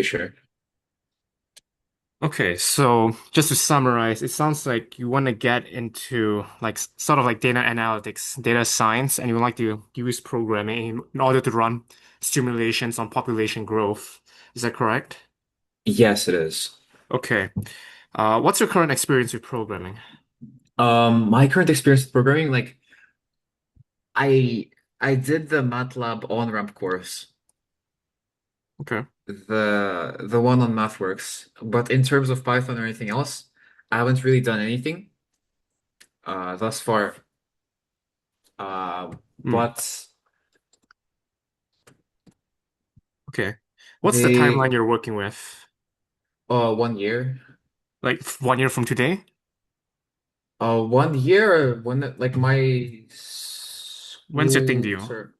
Sure. Okay, so just to summarize, it sounds like you want to get into like sort of like data analytics, data science, and you would like to use programming in order to run simulations on population growth. Is that correct? Yes, it is. Okay. What's your current experience with programming? My current experience with programming, like I I did the MATLAB on-ramp course, Okay. the one on MathWorks. But in terms of Python or anything else, I haven't really done anything thus far. Uh, Hmm. but Okay. What's the timeline they you're working with? 1 year. Like 1 year from today? 1 year when like my When's your thing school due?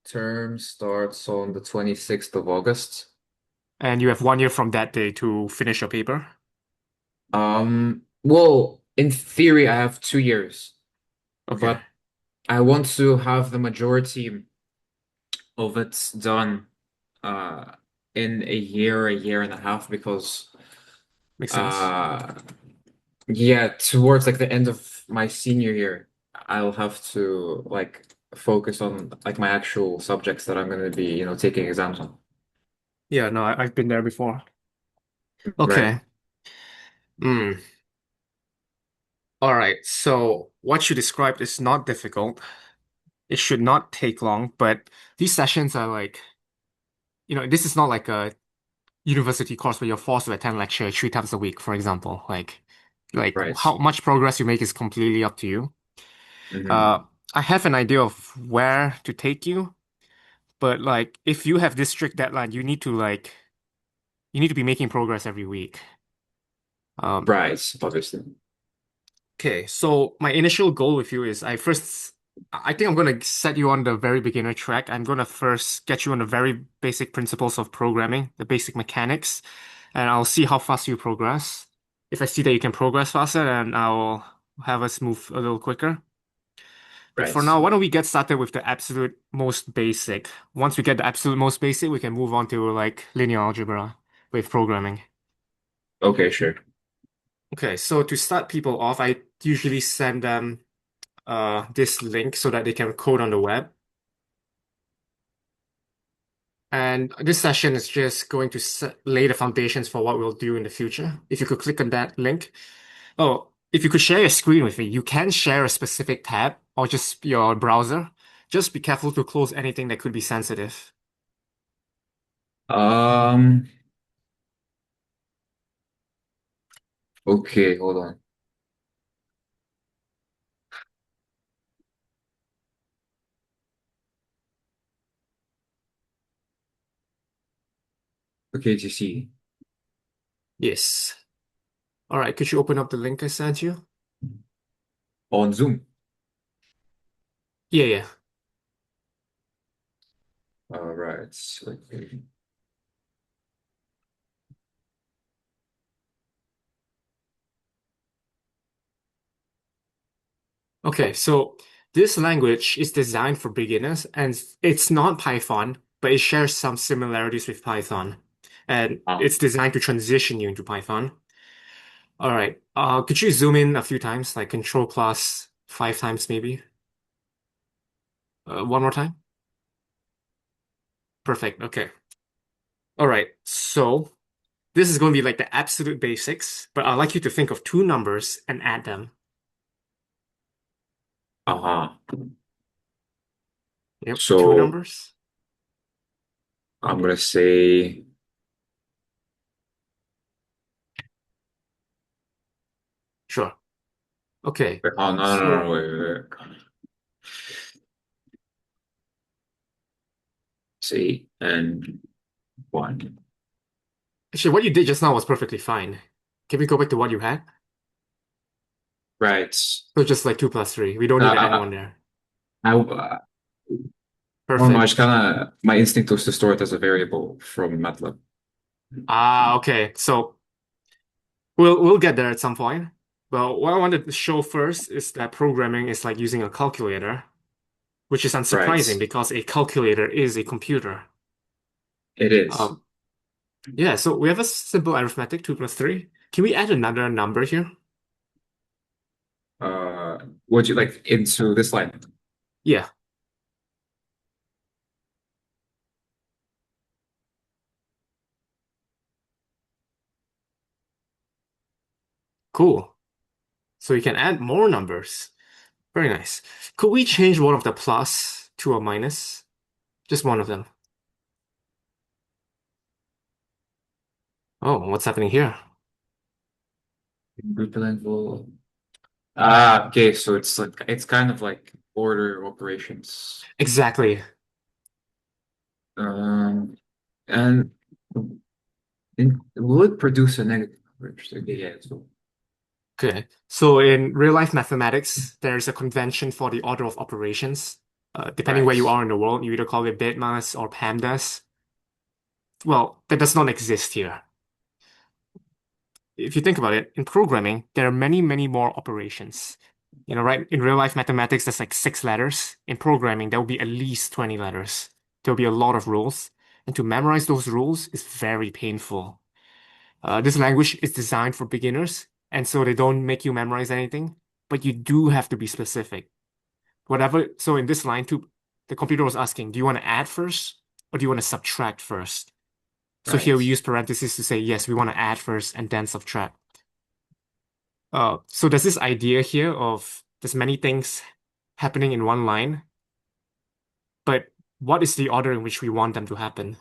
term starts on the 26th of August. And you have 1 year from that day to finish your paper? Well, in theory, I have 2 years, Okay. but I want to have the majority of it done uh in a year and a half, because Makes sense. uh yeah, towards like the end of my senior year, I'll have to like focus on like my actual subjects that I'm going to be, taking exams on. Yeah, no, I've been there before. Right. Okay. Hmm. All right. So what you described is not difficult. It should not take long, but these sessions are like, this is not like a university course where you're forced to attend lecture 3 times a week, for example. Like Right. how much progress you make is completely up to you. Hmm. Uh, I have an idea of where to take you, but like if you have this strict deadline, you need to be making progress every week. Um, Right, obviously. Okay, so my initial goal with you is I think I'm going to set you on the very beginner track. I'm going to first get you on the very basic principles of programming, the basic mechanics, and I'll see how fast you progress. If I see that you can progress faster, then I'll have us move a little quicker. But for Right. now, why don't we get started with the absolute most basic? Once we get the absolute most basic, we can move on to like linear algebra with programming. Okay, sure. Okay, so to start people off, I usually send them this link so that they can code on the web. And this session is just going to lay the foundations for what we'll do in the future. If you could click on that link. Oh, if you could share your screen with me, you can share a specific tab or just your browser. Just be careful to close anything that could be sensitive. Um, okay, hold on. Okay, to see Yes. All right, could you open up the link I sent you? on Zoom. Yeah, yeah. All right. Okay. Okay, so this language is designed for beginners and it's not Python, but it shares some similarities with Python. And Ah, it's designed to transition you into Python. All right. Could you zoom in a few times, like Control plus 5 times maybe? One more time. Perfect. Okay. All right. So this is going to be like the absolute basics, but I'd like you to think of two numbers and add them. uh-huh. Yep, two So numbers. I'm gonna say, Sure. Okay. oh no, no, no, So no, wait. Say and one. actually, what you did just now was perfectly fine. Can we go back to what you had? Right. So just like two plus three. We don't need to add Uh, one there. I don't know. I just Perfect. kind of my instinct was to store it as a variable from MATLAB. Okay. So we'll get there at some point. But what I wanted to show first is that programming is like using a calculator, which is unsurprising Right. because a calculator is a computer. It is. Um, Yeah, so we have a simple arithmetic, 2 plus 3. Can we add another number here? Uh, would you like into this line? Yeah, cool. So you can add more numbers. Very nice. Could we change one of the plus to a minus? Just one of them. Oh, what's happening here? Group level. Ah, okay. So it's like it's kind of like order operations. Exactly. Um, and will it produce a negative number? Okay, yeah. So Okay. So in real life mathematics, there's a convention for the order of operations. Depending where you right. are in the world, you either call it bitmas or pandas. Well, that does not exist here. If you think about it, in programming, there are many, many more operations. Right? In real life mathematics, there's like 6 letters. In programming, there will be at least 20 letters. There'll be a lot of rules. And to memorize those rules is very painful. This language is designed for beginners, and so they don't make you memorize anything, but you do have to be specific. Whatever. So in this line too, the computer was asking, do you want to add first or do you want to subtract first? So here we Right. use parentheses to say, yes, we want to add first and then subtract. So there's this idea here of there's many things happening in one line, but what is the order in which we want them to happen?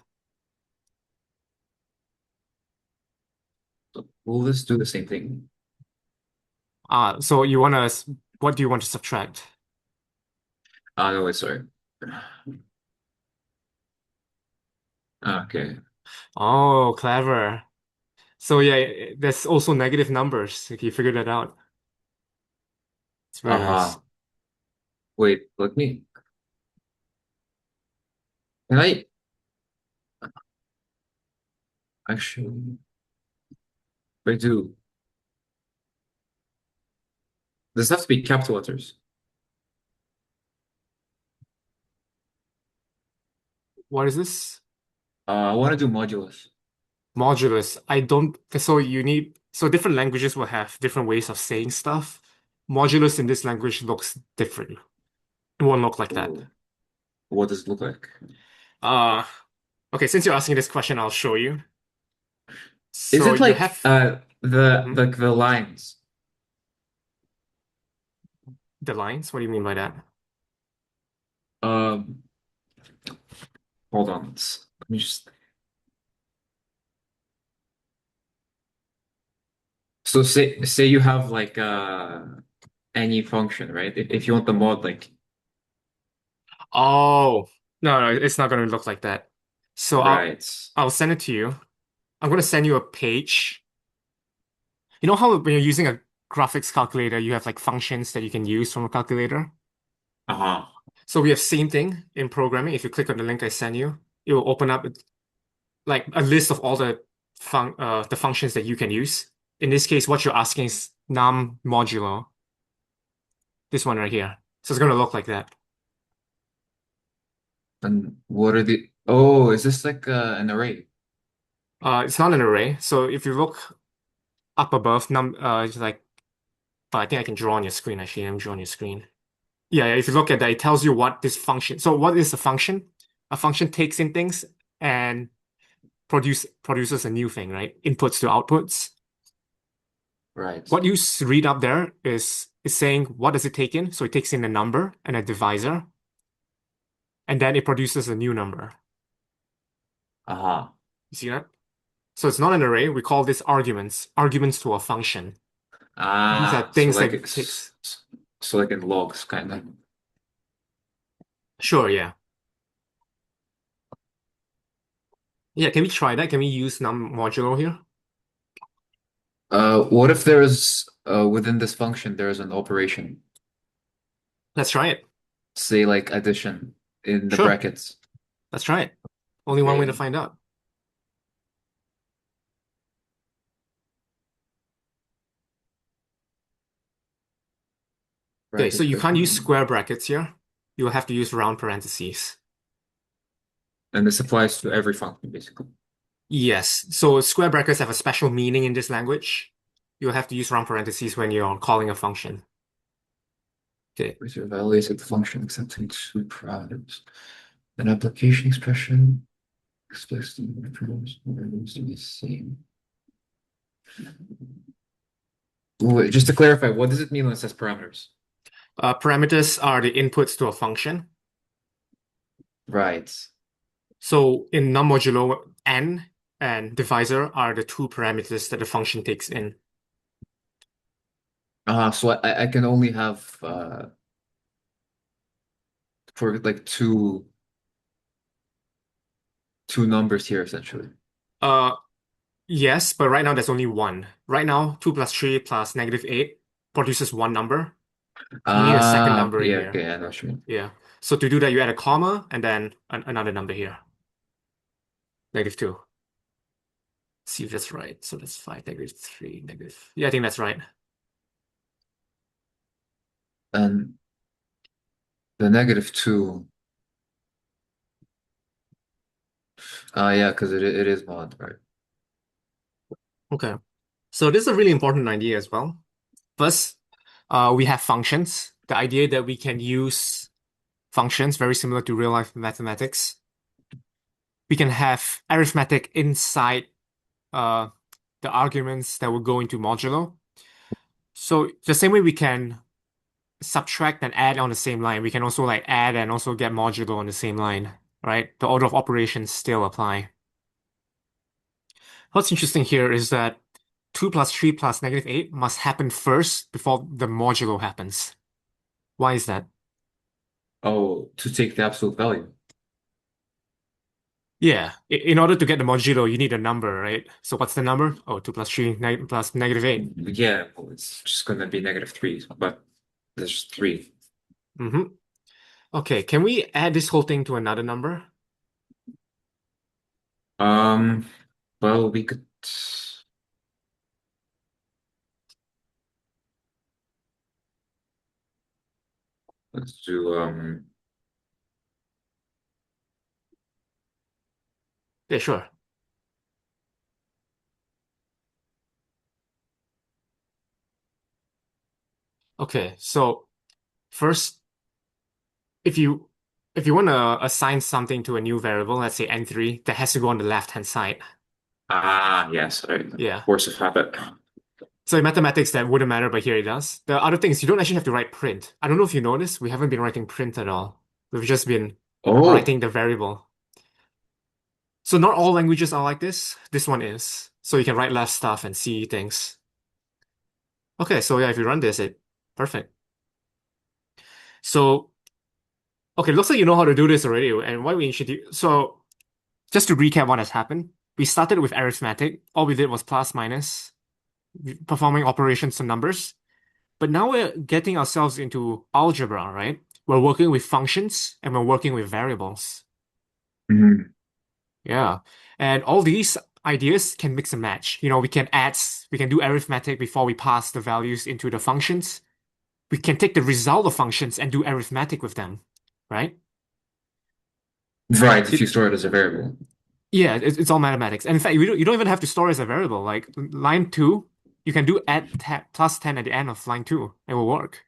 So will this do the same thing? So what do you want to subtract? Ah, no, wait, sorry. Okay. Oh, clever. So yeah, there's also negative numbers. Like you figured that out. It's very nice. Aha. Wait, let me. Can I actually? Wait, do does it have to be capital letters? What is this? I want to do modulus. Modulus. I don't, so different languages will have different ways of saying stuff. Modulus in this language looks different. It won't look like that. Ooh, what does it look like? Uh, okay, since you're asking this question, I'll show you. Is So it you like have Mhm. the lines? The lines. What do you mean by that? Um, hold on. Let me just. So say you have like any function, right? If you want the mod, like Oh, no, no, it's not going to look like that. So right. I'll send it to you. I'm going to send you a page. You know how when you're using a graphics calculator, you have like functions that you can use from a calculator? Uh-huh. So we have same thing in programming. If you click on the link I send you, it will open up like a list of all the functions that you can use. In this case, what you're asking is num modulo, this one right here. So it's going to look like that. And what are the? Oh, is this like an array? It's not an array. So if you look up above, it's like, oh, I think I can draw on your screen actually. Let me draw on your screen. Yeah, yeah, if you look at that, it tells you what this function. So what is a function? A function takes in things and produces a new thing, right? Inputs to outputs. Right. What you read up there is saying what does it take in? So it takes in a number and a divisor, and then it produces a new number. Uh-huh. You see that? So it's not an array. We call this arguments. Arguments to a function. These are Ah, so things like that it it's takes. so like in logs kind of. Sure, yeah. Yeah, can we try that? Can we use num modulo here? What if there's within this function there's an operation, Let's try it. say like addition in the Sure, brackets? let's try it. Only one way to Okay, find out. Okay, so bracket you can't use open, square brackets here. You will have to use round parentheses. and this applies to every function basically. Yes. So square brackets have a special meaning in this language. You'll have to use round parentheses when you're calling a function. Okay. Which evaluates the function accepting two parameters. An application expression explicitly confirms variables to be the same. Wait, just to clarify, what does it mean when it says parameters? Parameters are the inputs to a function. Right. So in num modulo n and divisor are the two parameters that the function takes in. So I can only have for like two numbers here essentially. Uh, yes, but right now there's only one. Right now, 2 plus 3 plus -8 produces one number. You need a second number in Yeah, here. okay, I know what you mean. Yeah. So to do that, you add a comma and then another number here. -2. See if that's right. So that's 5, -3, negative. Yeah, I think that's right. And the -2. Yeah, because it is mod, right? Okay. So this is a really important idea as well. First, we have functions. The idea that we can use functions very similar to real life mathematics. We can have arithmetic inside uh, the arguments that will go into modulo. So the same way we can subtract and add on the same line, we can also like add and also get modulo on the same line, right? The order of operations still apply. What's interesting here is that 2 plus 3 plus -8 must happen first before the modulo happens. Why is that? Oh, to take the absolute value. Yeah, in order to get the modulo, you need a number, right? So what's the number? Oh, 2 plus 3 plus -8. Yeah, well, it's just gonna be -3, but there's three. hmm Okay, can we add this whole thing to another number? Um, well, we could let's do Yeah, sure. Okay, so first, if you if you want to assign something to a new variable, let's say n3, that has to go on the left-hand side. yes, right. Yeah. Force of habit. So in mathematics, that wouldn't matter, but here it does. The other thing is you don't actually have to write print. I don't know if you noticed, we haven't been writing print at all. We've just been Oh, writing the variable. So not all languages are like this. This one is. So you can write less stuff and see things. Okay, so yeah, if you run this, it perfect. So okay, looks like you know how to do this already, and why we introduce. So just to recap what has happened, we started with arithmetic. All we did was plus minus, performing operations on numbers. But now we're getting ourselves into algebra, right? We're working with functions and we're working with variables. mhm. Yeah. And all these ideas can mix and match. We can add, we can do arithmetic before we pass the values into the functions. We can take the result of functions and do arithmetic with them, right? Right, if you It, store it as a variable. yeah, it's all mathematics. And in fact, you don't even have to store as a variable. Like line 2, you can do add plus 10 at the end of line 2. It will work.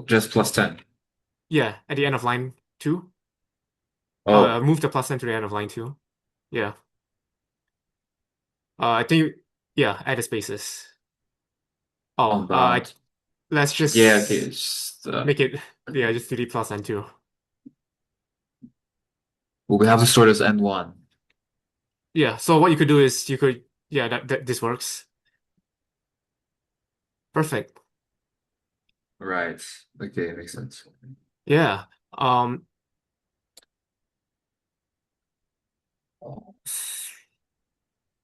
Just plus 10. Yeah, at the end of line 2. Oh, Move the plus 10 to the end of line 2. Yeah. I think, yeah, add the spaces. Oh, unbound. let's Yeah, okay, just it's just, make it, yeah, just delete plus and 2. well, we have to store it as N1. Yeah, so what you could do is yeah, this works. Perfect. Right. Okay, makes sense. Yeah. Um,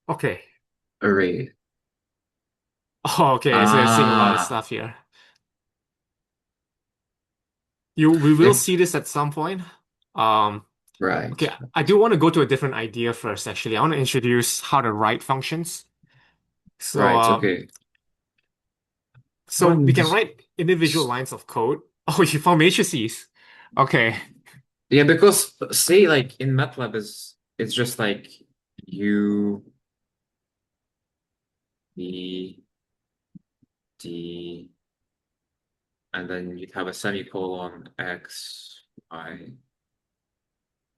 okay. Array. Oh, okay, so you're seeing a lot of Ah, stuff here. We will yeah, see this at some point. Um, right. okay, I do want to go to a different idea first, actually. I want to introduce how to write functions. So, Right, okay. so we One can just, write individual lines of code. Oh, you found matrices. Okay. yeah, because say like in MATLAB is it's just like U B D, and then you'd have a semicolon X, Y,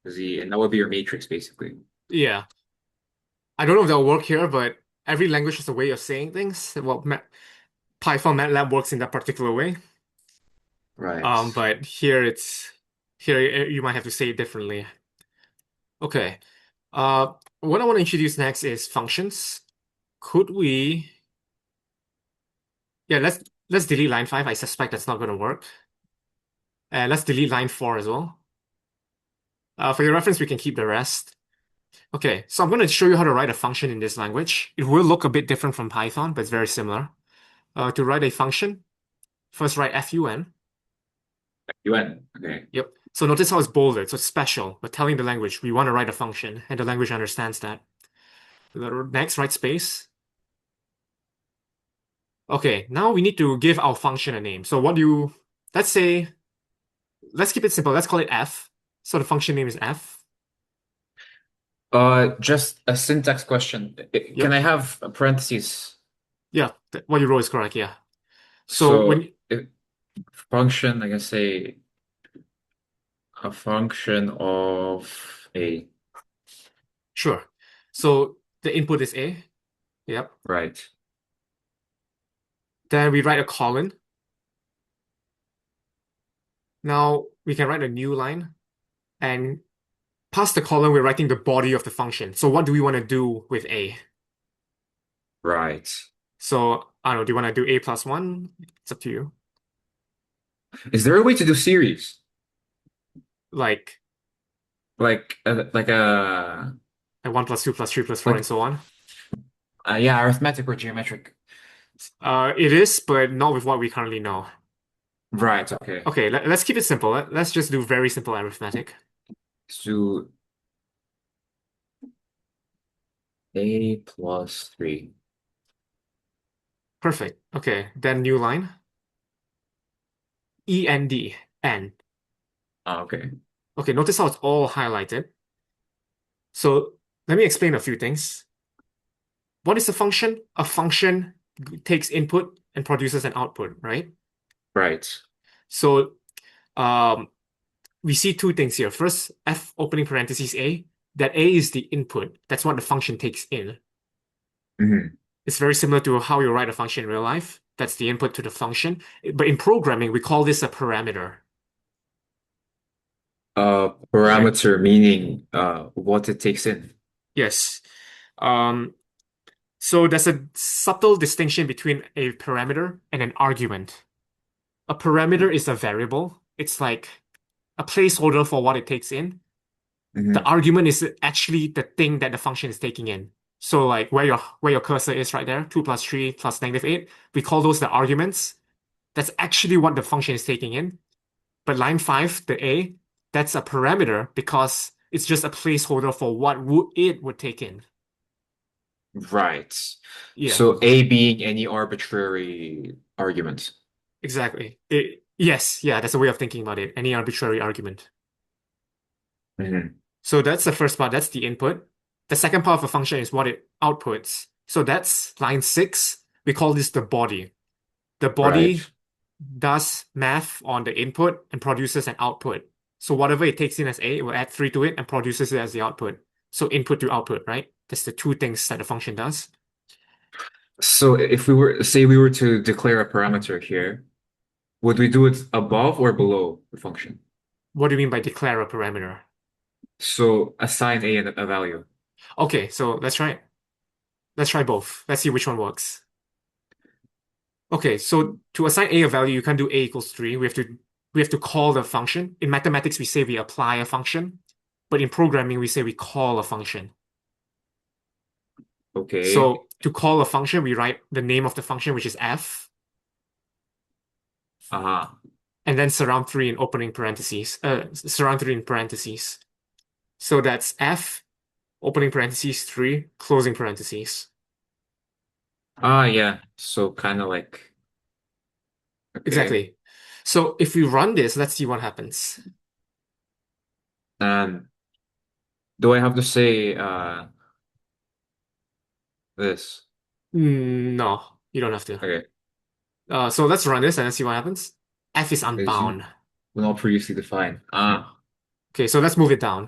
Z, and that would be your matrix basically. Yeah. I don't know if that'll work here, but every language has a way of saying things. Well, Python MATLAB works in that particular way. Right. But here you might have to say it differently. Okay. What I want to introduce next is functions. Could we? Yeah, let's delete line 5. I suspect that's not going to work. And let's delete line 4 as well. For your reference, we can keep the rest. Okay, so I'm going to show you how to write a function in this language. It will look a bit different from Python, but it's very similar. To write a function, first write fun. UN. Okay. Yep. So notice how it's bolded. So it's special. We're telling the language we want to write a function, and the language understands that. Next, write space. Okay, now we need to give our function a name. So let's say, let's keep it simple. Let's call it f. So the function name is f. Just a syntax question. Can Yep. I have parentheses? Yeah, what you wrote is correct. Yeah. So So if function, I can say a function of a. sure. So the input is a. Yep. Right. Then we write a colon. Now we can write a new line, and past the colon, we're writing the body of the function. So what do we want to do with a? Right. So I don't know, do you want to do a plus one? It's up to you. Is there a way to do series? Like, Like like 1 plus 2 plus 3 plus 4 and like so on. yeah, arithmetic or geometric. It is, but not with what we currently know. Right, okay. Okay, let's keep it simple. Let's just do very simple arithmetic. So a plus 3. Perfect. Okay, then new line. END. N. Okay. Okay, notice how it's all highlighted. So let me explain a few things. What is a function? A function takes input and produces an output, right? Right. So um, we see two things here. First, f opening parentheses a, that a is the input. That's what the function takes in. Hmm. It's very similar to how you write a function in real life. That's the input to the function. But in programming, we call this a parameter, right? Parameter meaning what it takes in. Yes. Um, so there's a subtle distinction between a parameter and an argument. A parameter is a variable. It's like a placeholder for what it takes in. The Hmm. argument is actually the thing that the function is taking in. So like where your cursor is right there, 2 plus 3 plus -8, we call those the arguments. That's actually what the function is taking in. But line 5, the a, that's a parameter because it's just a placeholder for what it would take in. Right. Yeah, So a being any arbitrary argument. exactly. Yes, yeah, that's a way of thinking about it. Any arbitrary argument. Hmm. So that's the first part, that's the input. The second part of a function is what it outputs. So that's line 6. We call this the body. The Right. body does math on the input and produces an output. So whatever it takes in as A, it will add 3 to it and produces it as the output. So input to output, right? That's the two things that the function does. So if we were, say we were to declare a parameter here, would we do it above or below the function? What do you mean by declare a parameter? So assign a value. Okay, so let's try it. Let's try both. Let's see which one works. Okay, so to assign A a value, you can't do A equals 3. We have to call the function. In mathematics, we say we apply a function, but in programming, we say we call a function. Okay. So to call a function, we write the name of the function, which is f, Uh-huh. and then surround 3 in opening parentheses. Surround 3 in parentheses. So that's f, opening parentheses, 3, closing parentheses. Ah, yeah. So kind of like, okay. Exactly. So if we run this, let's see what happens. And do I have to say this. No, you don't have to. Okay. So let's run this and let's see what happens. F is Is you unbound. will not previously defined. Ah, Okay, so let's move it down.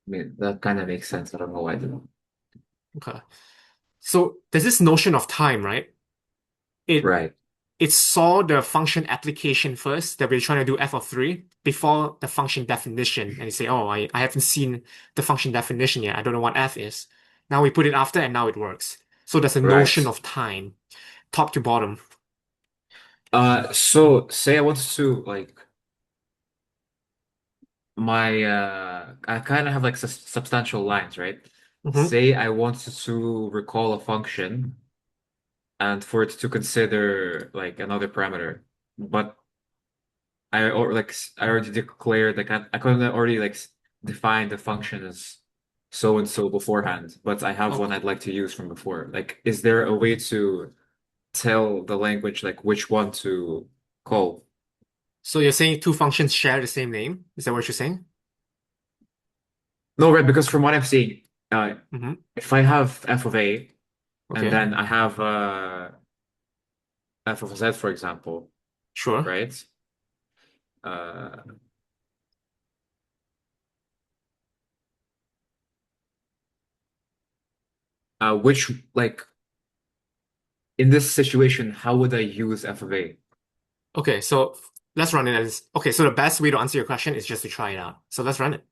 I mean, that kind of makes sense. I don't know why I didn't. Okay. So there's this notion of time, right? It Right. it saw the function application first that we're trying to do f of 3 before the function definition. And you say, oh, I haven't seen the function definition yet. I don't know what f is. Now we put it after and now it works. So there's a notion Right. of time, top to bottom. So say I wanted to like I kind of have like substantial lines, right? Hmm. Say I wanted to recall a function and for it to consider like another parameter, but I already declared like I couldn't already define the function as so and so beforehand, but I have one Oh, I'd like to use from before. Like, is there a way to tell the language like which one to call? so you're saying two functions share the same name? Is that what you're saying? No, right, because from what I'm seeing, Hmm. if I have f of a and Okay, then I have f of z, for example, sure. right? Uh, which like in this situation, how would I use f of a? Okay, so let's run it as okay. So the best way to answer your question is just to try it out. So let's run it.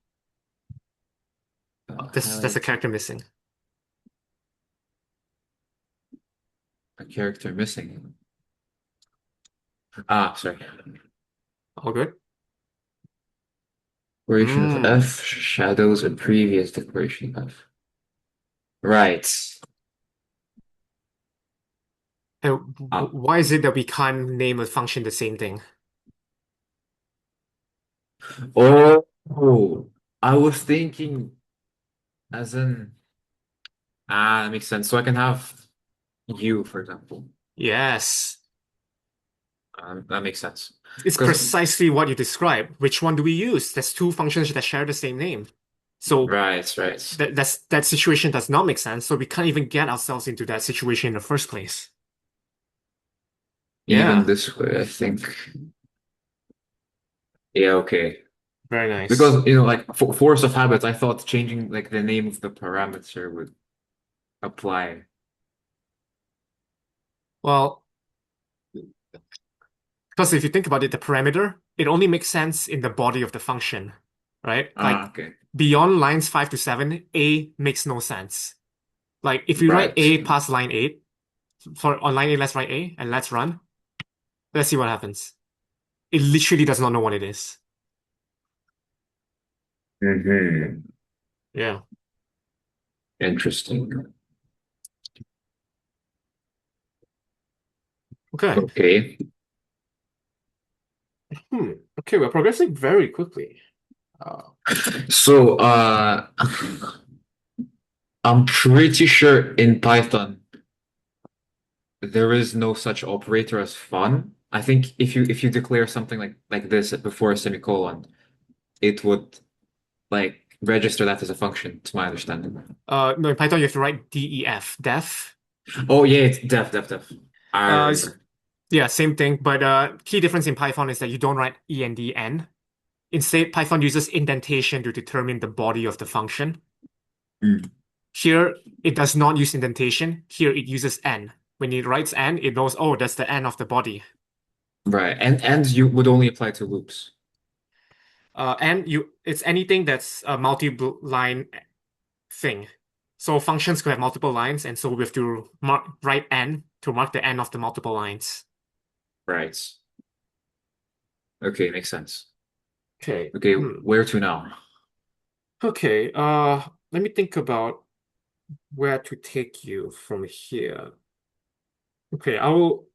That's a Highlight character missing. a character missing. Ah, sorry. All good. Declaration of Hmm. f shadows a previous declaration of f. Right. And Ah. why is it that we can't name a function the same thing? Oh, I was thinking as in that makes sense. So I can have you, for example. Yes, That makes sense. it's Because precisely what you described. Which one do we use? There's two functions that share the same name. So right, right. that situation does not make sense. So we can't even get ourselves into that situation in the first place. Even Yeah, this way, I think. Yeah, okay. very nice. Because like for force of habit, I thought changing like the name of the parameter would apply. Well, because if you think about it, the parameter, it only makes sense in the body of the function, right? Ah, Like okay. beyond lines 5 to 7, A makes no sense. Like if we write Right. A past line 8, for on line 8, let's write A and let's run. Let's see what happens. It literally does not know what it is. Hmm. Yeah. Interesting. Okay. Okay. Hmm. Okay, we're progressing very quickly. Uh, So, I'm pretty sure in Python there is no such operator as fun. I think if you declare something like this before a semicolon, it would like register that as a function, to my understanding. no, in Python you have to write def, def. Oh yeah, it's def. I It's, remember. yeah, same thing, but key difference in Python is that you don't write end. Instead, Python uses indentation to determine the body of the function. Mm, Here, it does not use indentation. Here, it uses n. When it writes n, it knows, oh, that's the n of the body. right. And you would only apply to loops. It's anything that's a multi-line thing. So functions could have multiple lines, and so we have to write n to mark the end of the multiple lines. Right. Okay, makes sense. Okay. Okay, Hmm. where to now? Okay. Let me think about where to take you from here. Okay, I will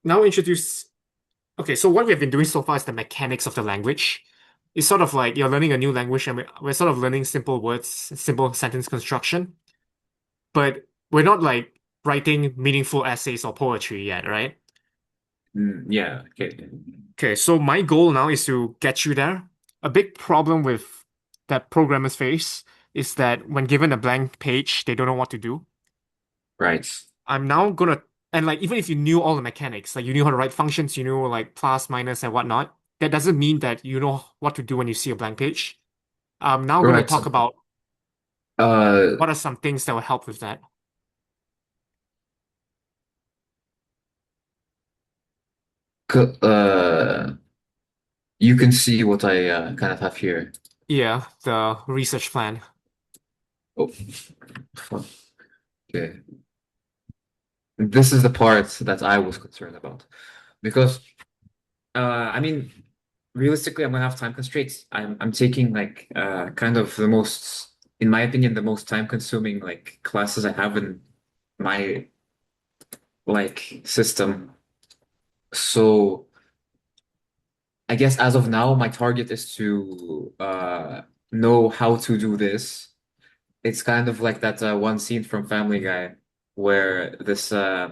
now introduce. Okay, so what we have been doing so far is the mechanics of the language. It's sort of like you're learning a new language, and we're sort of learning simple words, simple sentence construction, but we're not like writing meaningful essays or poetry yet, right? Yeah, okay. Okay, so my goal now is to get you there. A big problem with that programmers face is that when given a blank page, they don't know what to do. Right. I'm now gonna, and like even if you knew all the mechanics, like you knew how to write functions, you knew like plus, minus, and whatnot, that doesn't mean that you know what to do when you see a blank page. I'm now gonna Right. talk about Uh, what are some things that will help with that. c- uh, you can see what I kind of have here. Yeah, the research plan. Oh, fuck. Okay. This is the part that I was concerned about because I mean, realistically, I'm gonna have time constraints. I'm taking like kind of the most, in my opinion, the most time-consuming like classes I have in my like system. So I guess as of now, my target is to know how to do this. It's kind of like that one scene from Family Guy where this I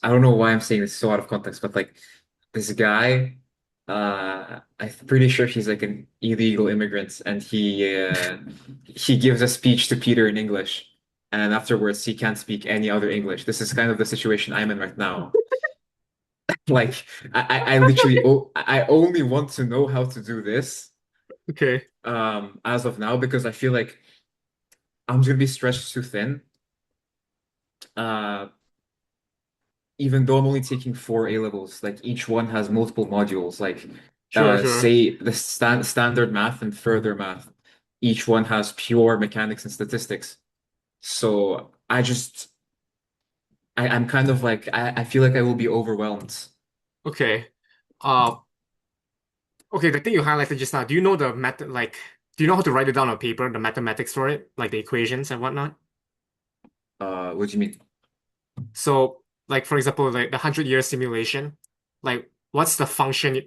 don't know why I'm saying this so out of context, but like this guy, I'm pretty sure he's like an illegal immigrant, and he gives a speech to Peter in English, and afterwards he can't speak any other English. This is kind of the situation I'm in right now. Like I literally I only want to know how to do this Okay, as of now because I feel like I'm just gonna be stretched too thin. Uh, even though I'm only taking four A levels, like each one has multiple modules, like sure, sure. say the standard math and further math. Each one has pure mechanics and statistics. So I'm kind of like I feel like I will be overwhelmed. Okay. Uh, okay, the thing you highlighted just now, do you know the method, like, do you know how to write it down on paper, the mathematics for it, like the equations and whatnot? What do you mean? So, like, for example, like the 100-year simulation, like, what's the function?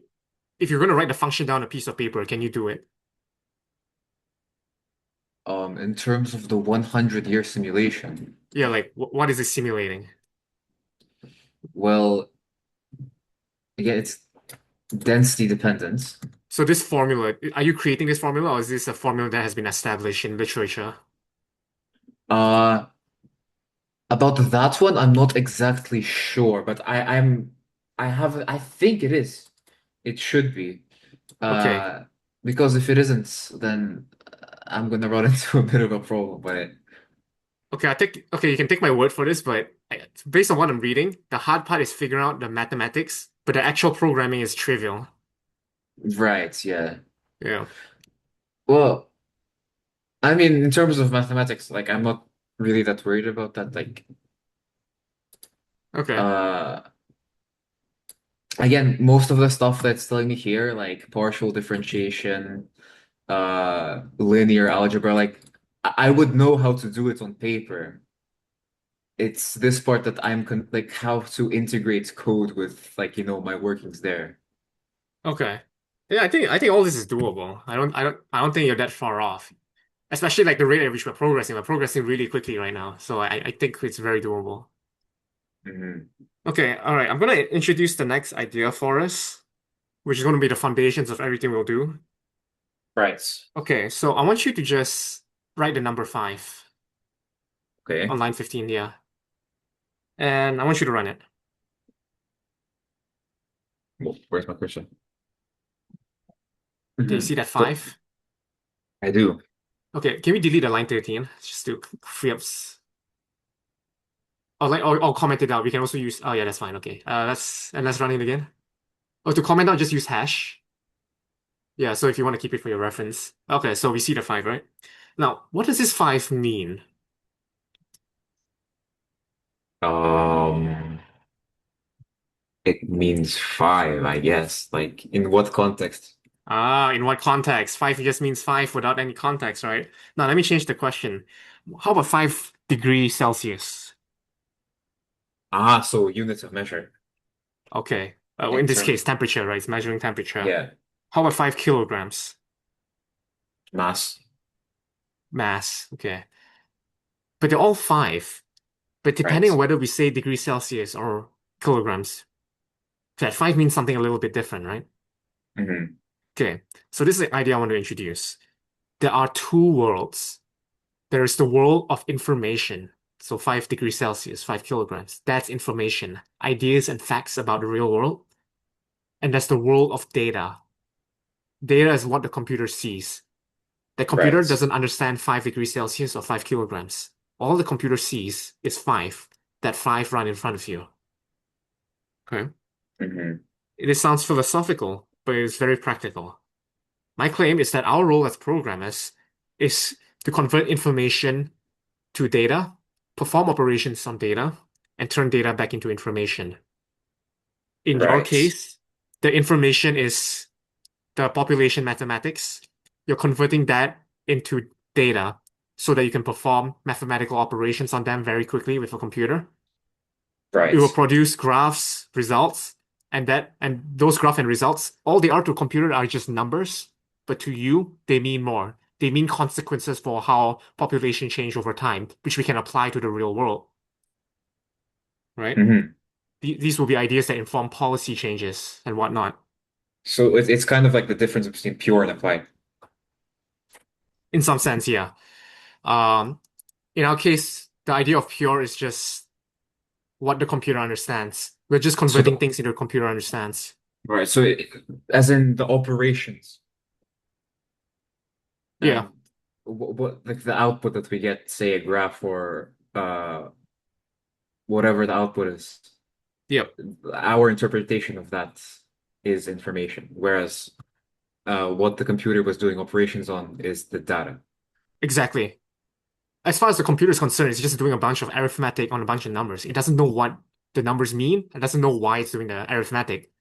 If you're going to write the function down on a piece of paper, can you do it? In terms of the 100-year simulation, Yeah, like, what is it simulating? well, again, it's density dependent. So this formula, are you creating this formula or is this a formula that has been established in literature? Uh, about that one, I'm not exactly sure, but I think it is. It should be. Okay. Uh, because if it isn't, then I'm gonna run into a bit of a problem with it. Okay, okay, you can take my word for this, but based on what I'm reading, the hard part is figuring out the mathematics, but the actual programming is trivial. Right, yeah. Yeah. Well, I mean, in terms of mathematics, like I'm not really that worried about that. Like, Okay. uh, again, most of the stuff that's telling me here, like partial differentiation, linear algebra, like I would know how to do it on paper. It's this part that I'm con like how to integrate code with like, my workings there. Okay. Yeah, I think all this is doable. I don't think you're that far off. Especially like the rate at which we're progressing. We're progressing really quickly right now. So I think it's very doable. Hmm. Okay, all right. I'm gonna introduce the next idea for us, which is gonna be the foundations of everything we'll do. Right. Okay, so I want you to just write the number five Okay. on line 15 here. And I want you to run it. Well, where's my question? Okay, you see that So five? I do. Okay, can we delete the line 13 just to free up or like or comment it out. We can also use oh yeah, that's fine. Okay. Let's run it again. Oh, to comment out, just use hash. Yeah, so if you want to keep it for your reference. Okay, so we see the five, right? Now, what does this five mean? Um, it means five, I guess. Like in what context? Ah, in what context? Five just means five without any context, right? Now let me change the question. How about 5 degrees Celsius? Ah, so units of measure Okay. In in this terms case, of, temperature, right? It's measuring temperature. yeah, How about 5 kilograms? mass. Mass. Okay. But they're all five. But depending Right. on whether we say degrees Celsius or kilograms, that five means something a little bit different, right? Hmm. Okay. So this is the idea I want to introduce. there are two worlds. There is the world of information. So 5 degrees Celsius, 5 kilograms. That's information, ideas and facts about the real world. And that's the world of data. Data is what the computer sees. The computer Right. doesn't understand 5 degrees Celsius or 5 kilograms. All the computer sees is 5. That 5 right in front of you. Okay. Hmm. It sounds philosophical, but it's very practical. My claim is that our role as programmers is to convert information to data, perform operations on data, and turn data back into information. In your Right. case, the information is the population mathematics. You're converting that into data so that you can perform mathematical operations on them very quickly with a computer. It will Right. produce graphs, results, and those graph and results, all they are to a computer are just numbers, but to you, they mean more. They mean consequences for how population change over time, which we can apply to the real world, right? Hmm. These will be ideas that inform policy changes and whatnot. So it's kind of like the difference between pure and applied. In some sense, yeah. Um, in our case, the idea of pure is just what the computer understands. We're just So converting the things into the computer understands. right. So as in the operations Yeah, and what like the output that we get, say a graph or whatever the output is, yep, our interpretation of that is information, whereas what the computer was doing operations on is the data. exactly. As far as the computer is concerned, it's just doing a bunch of arithmetic on a bunch of numbers. It doesn't know what the numbers mean. It doesn't know why it's doing the arithmetic.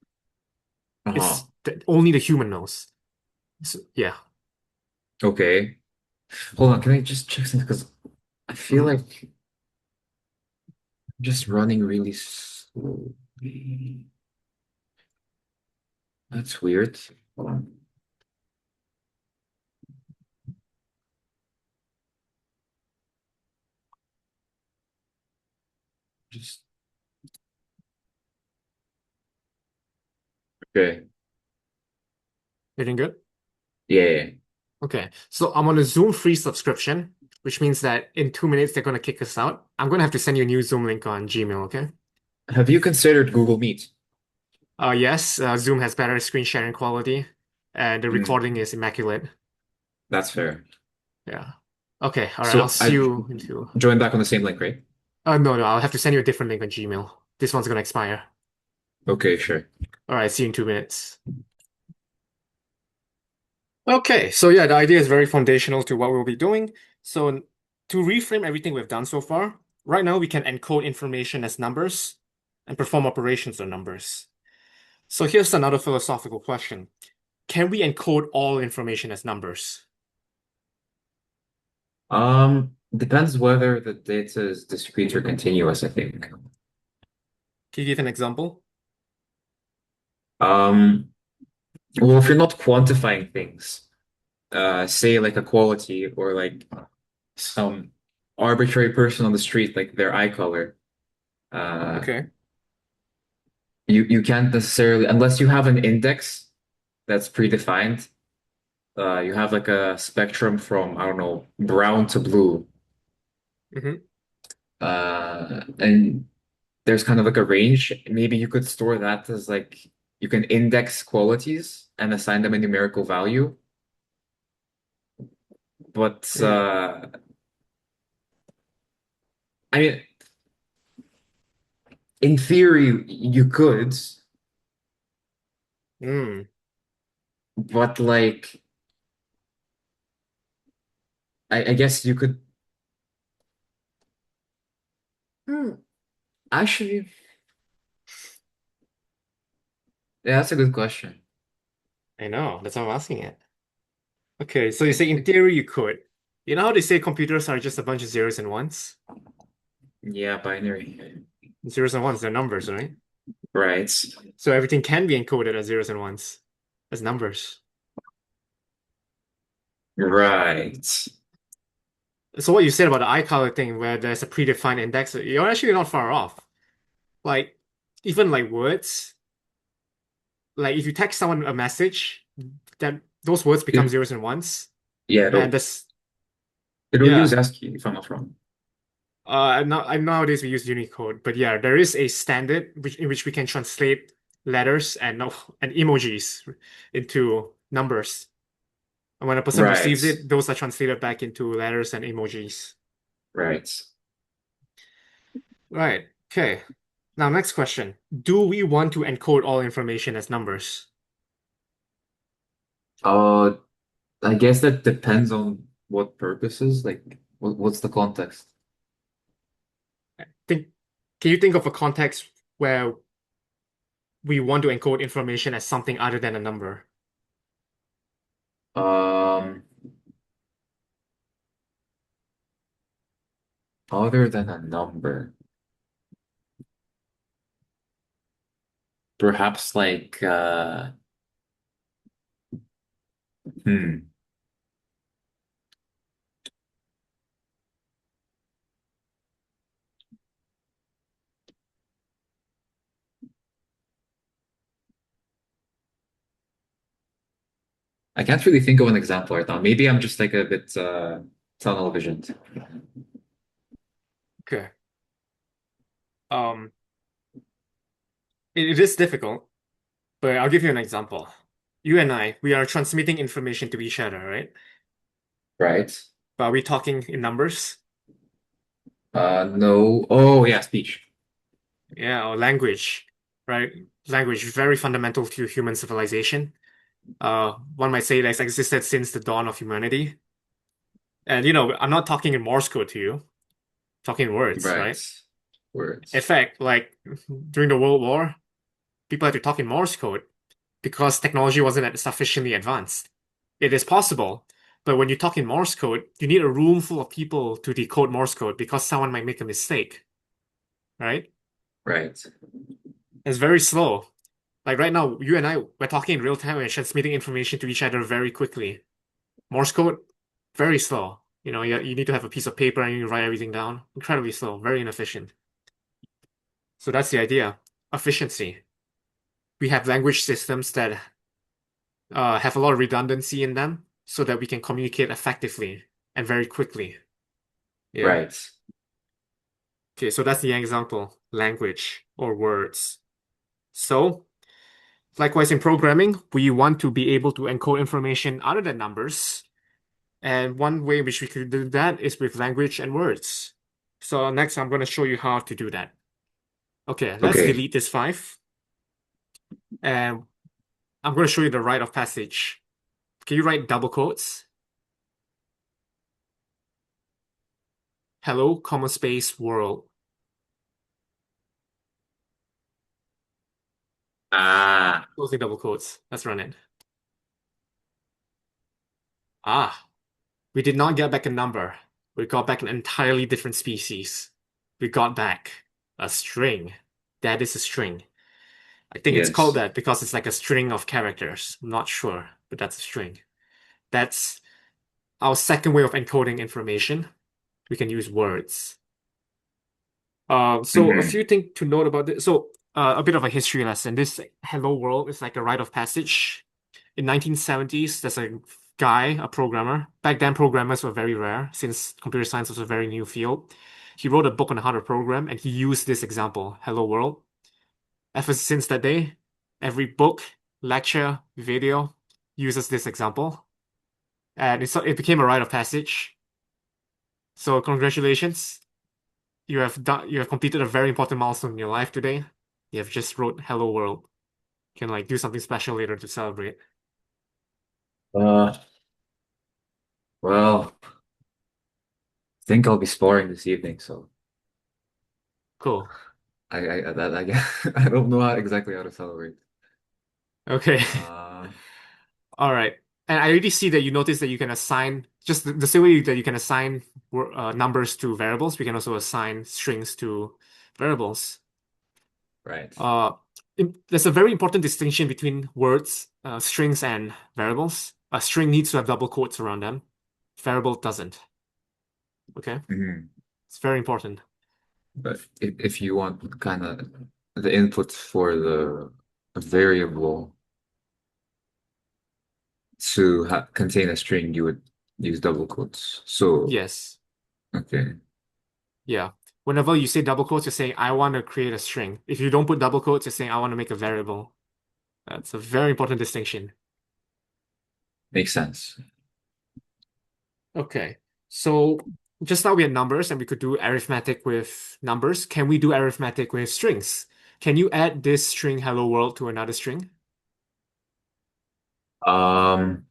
Uh-huh. Only the human knows. So, yeah. Okay. Hold on, can I just check something? Because I feel Mhm. like I'm just running really slowly. That's weird. Hold on. Just okay. You're doing good? Yeah, yeah. Okay. So I'm on a Zoom free subscription, which means that in 2 minutes they're gonna kick us out. I'm gonna have to send you a new Zoom link on Gmail, okay? Have you considered Google Meet? Yes, Zoom has better screen sharing quality, and the Mm, recording is immaculate. that's fair. Yeah. Okay, all right. I'll So see I you in two. joined back on the same link, right? No, I'll have to send you a different link on Gmail. This one's gonna expire. Okay, sure. All right, see you in 2 minutes. Okay, so yeah, the idea is very foundational to what we'll be doing. So to reframe everything we've done so far, right now we can encode information as numbers and perform operations on numbers. So here's another philosophical question. Can we encode all information as numbers? Depends whether the data is discrete or continuous, I think. Can you give an example? Um, well, if you're not quantifying things, say like a quality or like some arbitrary person on the street, like their eye color, uh, Okay. you can't necessarily, unless you have an index that's predefined, you have like a spectrum from, I don't know, brown to blue. Hmm. And there's kind of like a range. Maybe you could store that as like you can index qualities and assign them a numerical value. But Mm. I mean, in theory, you could, Mm. but like I guess you could. Hmm, actually, yeah, that's a good question. I know, that's why I'm asking it. Okay, so you say in theory you could. You know how they say computers are just a bunch of zeros and ones? Yeah, binary. Zeros and ones, they're numbers, right? Right. So everything can be encoded as zeros and ones, as numbers. Right. So what you said about the iColor thing, where there's a predefined index, you're actually not far off. Like, even like words, like if you text someone a message, that those words become If zeros and ones. Yeah, And this, it'll use yeah, ASCII if I'm not wrong. nowadays we use Unicode, but yeah, there is a standard in which we can translate letters and no and emojis into numbers. And when a person Right, receives it, those are translated back into letters and emojis. right. Right. Okay. Now, next question. Do we want to encode all information as numbers? Uh, I guess that depends on what purposes. Like, what's the context? Think, can you think of a context where we want to encode information as something other than a number? Um, Other than a number, perhaps like hmm. I can't really think of an example right now. Maybe I'm just like a bit tunnel visioned. Okay. Um, it is difficult, but I'll give you an example. You and I, we are transmitting information to each other, right? Right? But are we talking in numbers? No. Oh, yeah, speech. Yeah, or language, right? Language, very fundamental to human civilization. One might say it has existed since the dawn of humanity. And I'm not talking in Morse code to you, talking in words, Right. right? In Words. fact, like during the World War, people had to talk in Morse code because technology wasn't sufficiently advanced. It is possible, but when you talk in Morse code, you need a room full of people to decode Morse code because someone might make a mistake, right? Right. It's very slow. Like right now, you and I, we're talking in real time and transmitting information to each other very quickly. Morse code, very slow. You need to have a piece of paper and you write everything down. Incredibly slow, very inefficient. So that's the idea. Efficiency. We have language systems that have a lot of redundancy in them so that we can communicate effectively and very quickly. Yeah. Right. Okay, so that's the example. Language or words. So, likewise in programming, we want to be able to encode information other than numbers. And one way in which we could do that is with language and words. So next, I'm going to show you how to do that. Okay, let's Okay. delete this 5. And I'm going to show you the rite of passage. Can you write double quotes? Hello, comma space, world. Ah, Closing double quotes. Let's run it. Ah, we did not get back a number. We got back an entirely different species. We got back a string. That is a string. I think it's called yes. that because it's like a string of characters. I'm not sure, but that's a string. That's our second way of encoding information. We can use words. So a Hmm. few things to note about this. So, a bit of a history lesson. This hello world is like a rite of passage. In 1970s, there's a guy, a programmer. Back then, programmers were very rare since computer science was a very new field. He wrote a book on how to program, and he used this example, hello world. Ever since that day, every book, lecture, video uses this example, and it became a rite of passage. So congratulations. You have completed a very important milestone in your life today. You have just wrote Hello World. You can like do something special later to celebrate. Uh, well, I think I'll be sparring this evening, so Cool. I don't know exactly how to celebrate. Okay. Uh, All right. And I already see that you notice that you can assign just the same way that you can assign numbers to variables, we can also assign strings to variables. right. Uh, there's a very important distinction between words, strings, and variables. A string needs to have double quotes around them. Variable doesn't. Okay? Hmm. It's very important. But if you want kind of the input for the variable to ha contain a string, you would Use double quotes. So, Yes. okay. Yeah. Whenever you say double quotes, you're saying, I want to create a string. If you don't put double quotes, you're saying, I want to make a variable. That's a very important distinction. Makes sense. Okay. So just now we had numbers and we could do arithmetic with numbers. Can we do arithmetic with strings? Can you add this string hello world to another string? Um,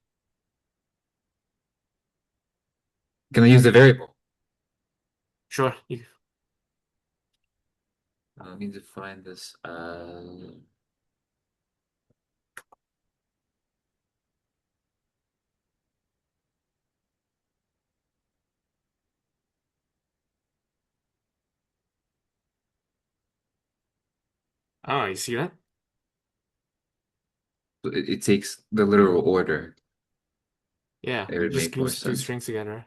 can I use the variable? Sure. Let me define this. Ah, you see that? It takes the literal order. Yeah. It would Just make more glues two sense. strings together.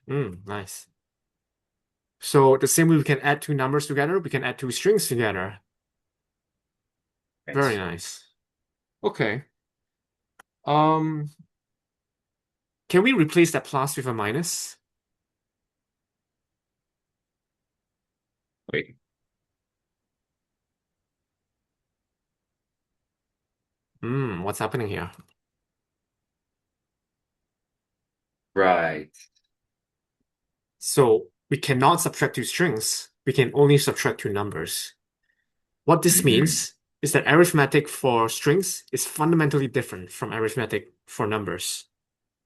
Nice. So the same way we can add two numbers together, we can add two strings together. Very Right. nice. Okay. Um, can we replace that plus with a minus? Wait. What's happening here? Right. So we cannot subtract two strings. We can only subtract two numbers. What this Hmm. means is that arithmetic for strings is fundamentally different from arithmetic for numbers.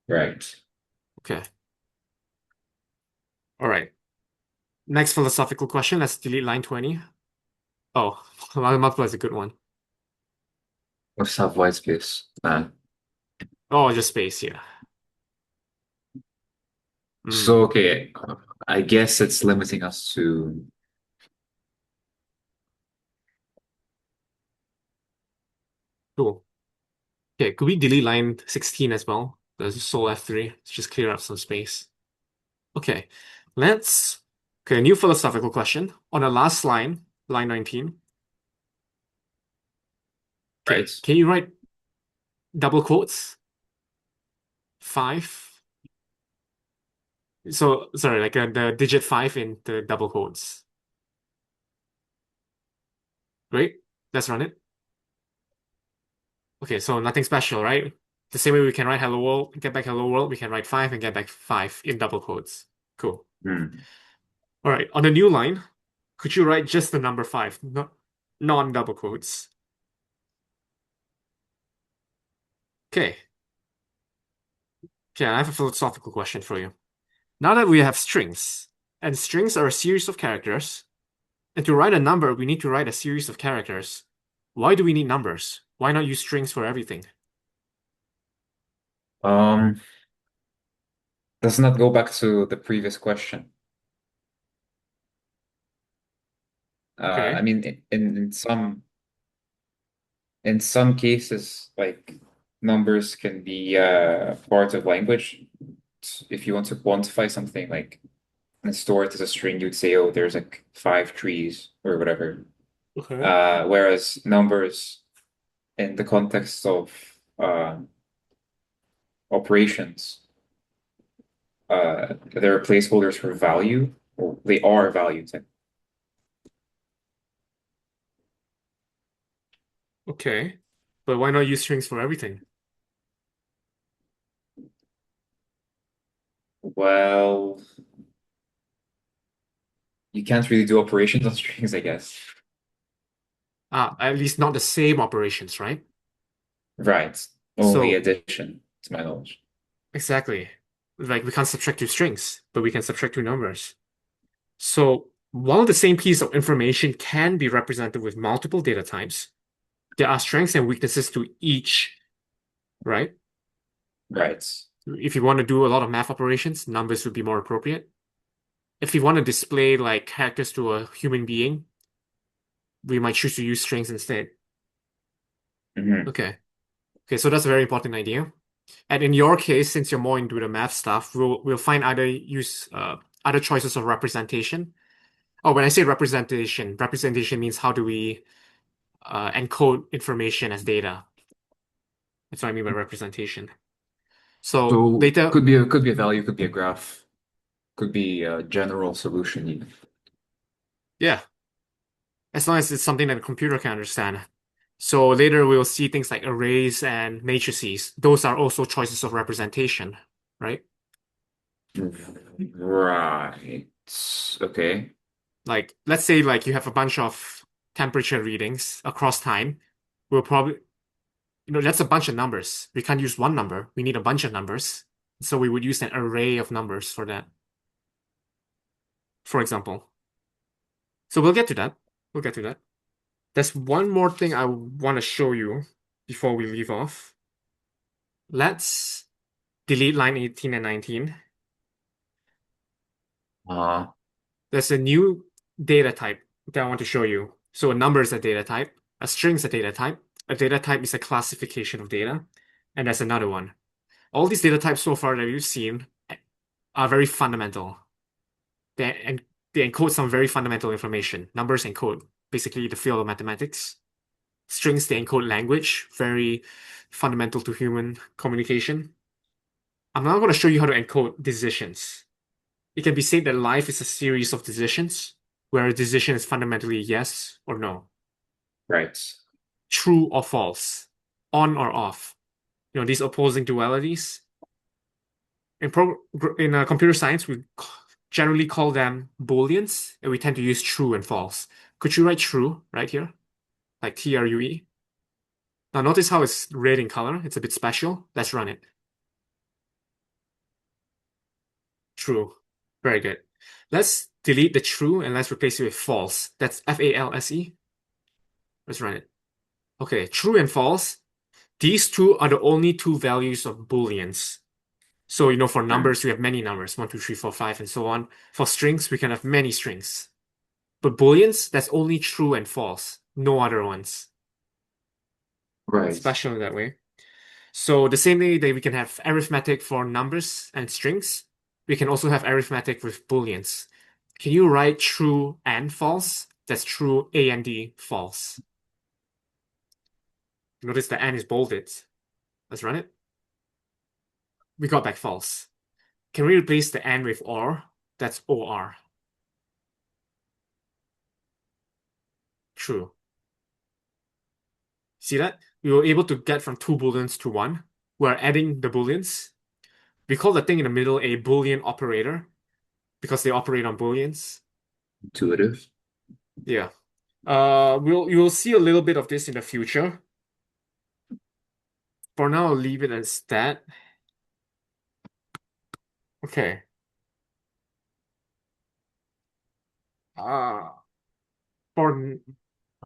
Right. Okay. All right. Next philosophical question. Let's delete line 20. Oh, multiple is a good one. Let's have white space. Oh, just space here. So, Hmm. okay. I guess it's limiting us to. Cool. Okay, could we delete line 16 as well? There's sole F3. Let's just clear up some space. Okay, let's. Okay, a new philosophical question. On the last line, line 19. Right. Okay, can you write double quotes? Five. So, sorry, like the digit five in the double quotes. Great. Let's run it. Okay, so nothing special, right? The same way we can write hello world, get back hello world, we can write five and get back five in double quotes. Cool. Hmm. All right, on the new line, could you write just the number five, not non-double quotes? Okay. Okay, I have a philosophical question for you. Now that we have strings, and strings are a series of characters, and to write a number, we need to write a series of characters. Why do we need numbers? Why not use strings for everything? Um, doesn't that go back to the previous question? I Okay. mean, in some cases, like numbers can be part of language. If you want to quantify something like and store it as a string, you'd say, oh, there's like 5 trees or whatever. Okay. Whereas numbers in the context of operations, they're placeholders for value, or they are values. Okay. But why not use strings for everything? Well, you can't really do operations on strings, I guess. Ah, at least not the same operations, right? Right. Only So, addition, to my knowledge. exactly. Like we can't subtract two strings, but we can subtract two numbers. So, while the same piece of information can be represented with multiple data types, there are strengths and weaknesses to each, right? Right. If you want to do a lot of math operations, numbers would be more appropriate. If you want to display like characters to a human being, we might choose to use strings instead. Hmm. Okay. Okay, so that's a very important idea. And in your case, since you're more into the math stuff, we'll find other choices of representation. Oh, when I say representation means how do we encode information as data. That's what I mean by representation. So So data, could be a value, could be a graph, could be a general solution even. yeah, as long as it's something that a computer can understand. So later we'll see things like arrays and matrices. Those are also choices of representation, right? Right. Okay. Like, let's say like you have a bunch of temperature readings across time. We'll probably, that's a bunch of numbers. We can't use one number. We need a bunch of numbers. So we would use an array of numbers for that, for example. So we'll get to that. We'll get to that. There's one more thing I want to show you before we leave off. Let's delete line 18 and 19. Uh, There's a new data type that I want to show you. So a number is a data type, a string is a data type, a data type is a classification of data, and there's another one. All these data types so far that you've seen are very fundamental. And they encode some very fundamental information. Numbers encode basically the field of mathematics. Strings, they encode language, very fundamental to human communication. I'm now going to show you how to encode decisions. It can be said that life is a series of decisions, where a decision is fundamentally yes or no, right. true or false, on or off. These opposing dualities. In computer science, we generally call them booleans, and we tend to use true and false. Could you write true right here, like true? Now notice how it's red in color. It's a bit special. Let's run it. True. Very good. Let's delete the true and let's replace it with false. That's false. Let's run it. Okay, true and false. These two are the only two values of booleans. So, for Right. numbers, we have many numbers, 1, 2, 3, 4, 5, and so on. For strings, we can have many strings. But booleans, that's only true and false, no other ones. Right. Special in that way. So the same way that we can have arithmetic for numbers and strings, we can also have arithmetic with booleans. Can you write true and false? That's true and false. Notice the and is bolded. Let's run it. We got back false. Can we replace the and with or? That's or. True. See that? We were able to get from two booleans to one. We're adding the booleans. We call the thing in the middle a boolean operator because they operate on booleans. Intuitive. Yeah. You'll see a little bit of this in the future. For now, I'll leave it as that. Okay. Uh, for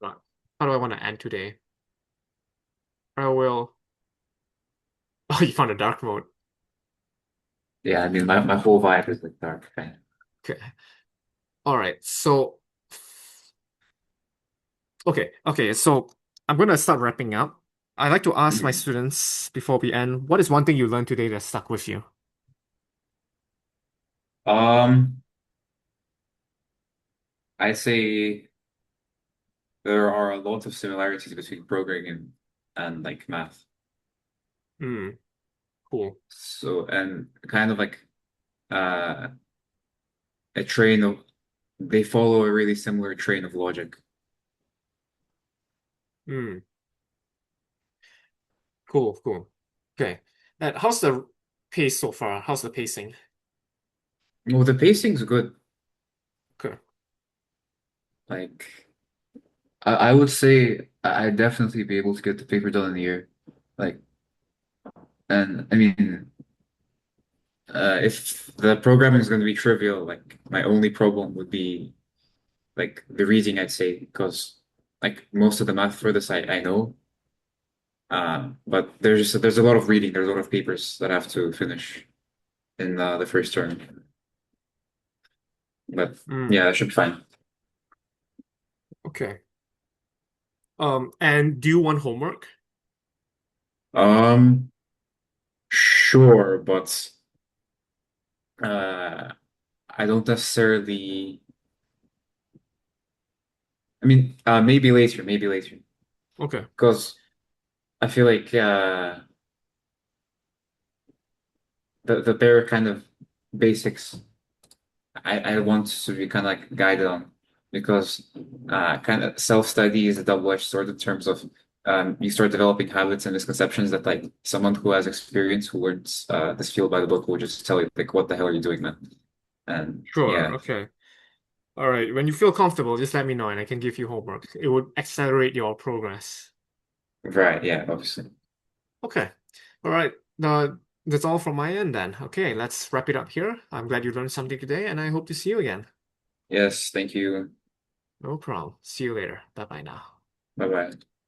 how do I want to end today? I will. Oh, you found a dark mode. Yeah, I mean my whole vibe is like dark kind. Okay. All right. So, okay. So I'm gonna start wrapping up. I like to ask my Mhm. students before we end, what is one thing you learned today that stuck with you? Um, I say there are a lot of similarities between programming and like math. Hmm. Cool. So and kind of like uh a train of they follow a really similar train of logic. Hmm. Cool. Cool. Okay. And how's the pace so far? How's the pacing? Well, the pacing's good. Okay. Like I would say I'd definitely be able to get the paper done in a year. Like, and I mean, if the programming is going to be trivial, like my only problem would be like the reading, I'd say, because like most of the math for this I know. But there's a lot of reading, there's a lot of papers that I have to finish in the first term. But Hmm. yeah, that should be fine. Okay. And do you want homework? Um, sure, but uh, I don't necessarily. I mean, maybe later, Okay. because I feel like the bare kind of basics I want to be kind of like guided on because kind of self-study is a double-edged sword in terms of you start developing habits and misconceptions that like someone who has experience who learns this field by the book will just tell you like what the hell are you doing, man? And Sure, yeah, okay. All right. When you feel comfortable, just let me know and I can give you homework. It would accelerate your progress. right, yeah, obviously. Okay. All right. That's all from my end then. Okay, let's wrap it up here. I'm glad you learned something today and I hope to see you again. Yes, thank you. No problem. See you later. Bye bye now. Bye bye.